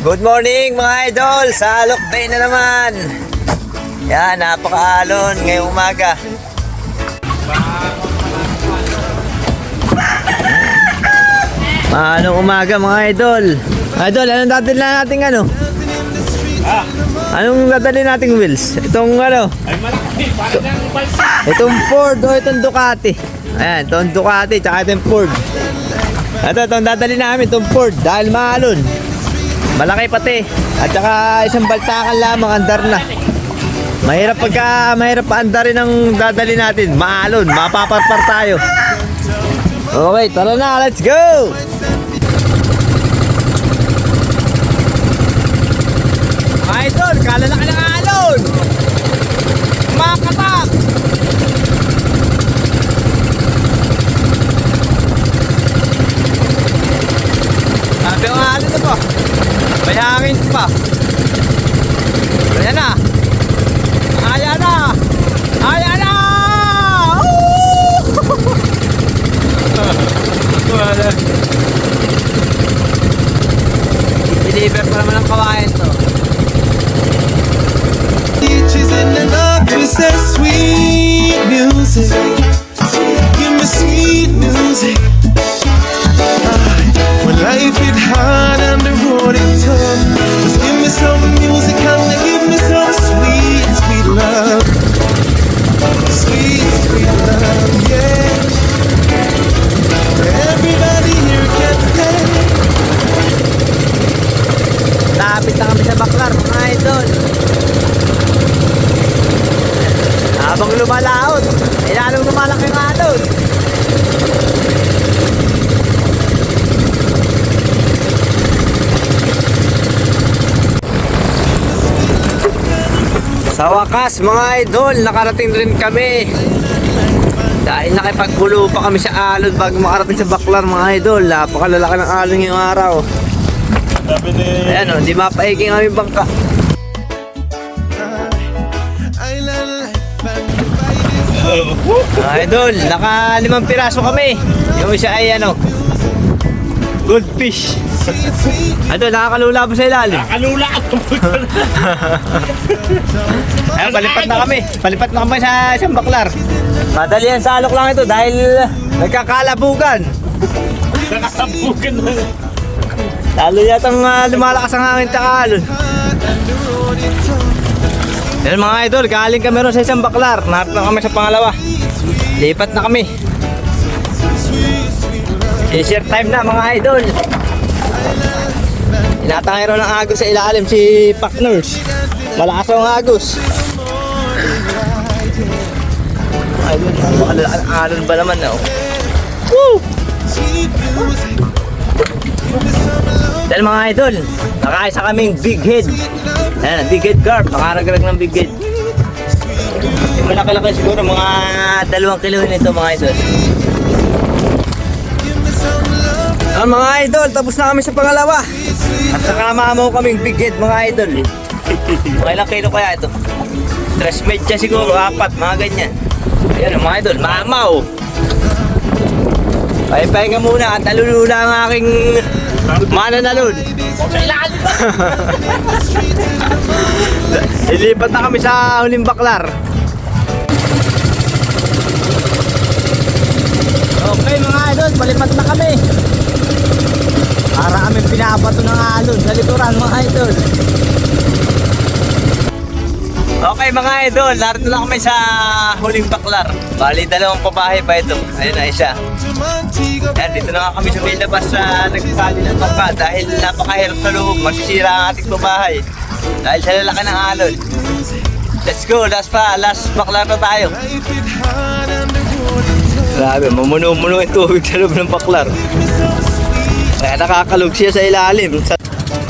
Good morning mga idol, Salok Bay na naman. Yan, napakaalon ngayong umaga. Anong umaga mga idol? Idol, anong dadalhin na natin ano? Anong dadalhin nating wheels? Itong ano? Itong Ford o itong Ducati. Ayan, itong Ducati tsaka itong Ford. Itong dadalhin namin, itong Ford dahil maalon. Malaki pati. At saka isang baltakan lamang, andar na. Mahirap paandarin ang dadali natin. Maalon, mapaparpar tayo. Okay, tara na, let's go! Idol, kalalaki ng alon! Makatak! Sabi ang alon na po. May hangin pa. Ayan na. Ayan na. Ayan na. I-deliver pa naman ang kawain to. Beaches in the dark, we say sweet music. Give me sweet music. When life hit hard and the road is tough, just give me some music and give me some sweet, sweet love. Sweet, sweet love, yeah. Everybody here can say. Lapit na kami sa Baklar mga idol. Habang lumalaot, lalong lumalaki ang alon. Sa wakas mga idol, nakarating rin kami. Dahil nakipagbulo pa kami sa alon bago makarating sa Baklar mga idol. Napakalalaki ng alon ngayong araw. Ayan o, di mapaiging kami bangka. Mga idol, naka 5 piraso kami. Yung isa ay ano, goldfish. Idol, nakakalula po sa ilalim. Nakalula at tumutan. Ayan, palipat na kami sa isang Baklar. Madali ang salok lang ito dahil nagkakalabugan. Nakasabugan na. Lalo yatang lumalakas ang hangin tsaka alon. Yan mga idol, galing kami ron sa isang Baklar. Naharap na kami sa pangalawa. Lipat na kami. Share time na mga idol. Inatangay ron ng agos sa ilalim si Partners. Malakas ang agos. Alon ba naman na? Woo! Dahil mga idol, nakaisa kaming big head. Ayan, big head carp, nakaraglag ng big head. Yung malaki-laki siguro, mga 2 kilo nito mga idol. Mga idol, tapos na kami sa pangalawa. At nakamamaw kaming big head mga idol. Mga ilang kilo kaya ito? 3 medya siguro, 4, mga ganyan. Ayan mga idol, mamaw. Pahipahinga muna at nalulula ang aking mananalon. Sa ilalim ba? Ilipat na kami sa huling Baklar. Okay mga idol, palipat na kami. Para kami pinapato ng alon sa likuran mga idol. Okay mga idol, narito na kami sa huling Baklar. Bali 2 pabahay pa ito. Ayun na isa. Ayan, dito na nga kami sa may labas sa nagpali ng bangka dahil napakahirap sa loob. Masisira ang ating pabahay dahil sa lalaki ng alon. Let's go, last Baklar na tayo. Grabe, mamuno-muno yung tubig sa loob ng Baklar. Kaya nakakalog siya sa ilalim.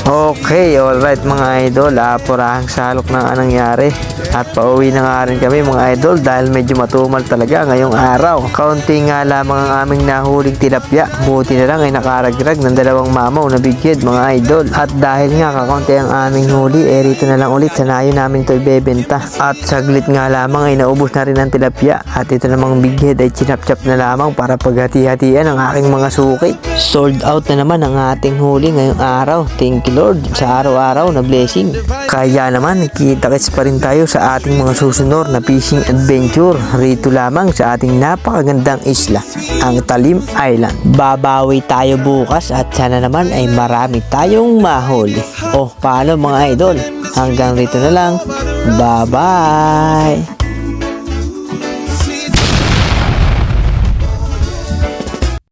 Okay, alright mga idol, apurahang salok na ang nangyari. At pauwi na nga rin kami mga idol dahil medyo matumal talaga ngayong araw. Kaunti nga lamang ang aming nahuling tilapia. Buti na lang ay nakaragrag ng 2 mamaw na big head mga idol. At dahil nga kakaunti ang aming huli, rito na lang ulit sanayo namin ito ibebenta. At saglit nga lamang ay naubos na rin ang tilapia. At ito namang big head ay chinap-chap na lamang para paghati-hatian ang aking mga suki. Sold out na naman ang ating huli ngayong araw. Thank you Lord sa araw-araw na blessing. Kaya naman, kita-kits pa rin tayo sa ating mga susunod na fishing adventure rito lamang sa ating napakagandang isla, ang Talim Island. Babawi tayo bukas at sana naman ay marami tayong mahuli. Paano mga idol? Hanggang rito na lang. Bye-bye!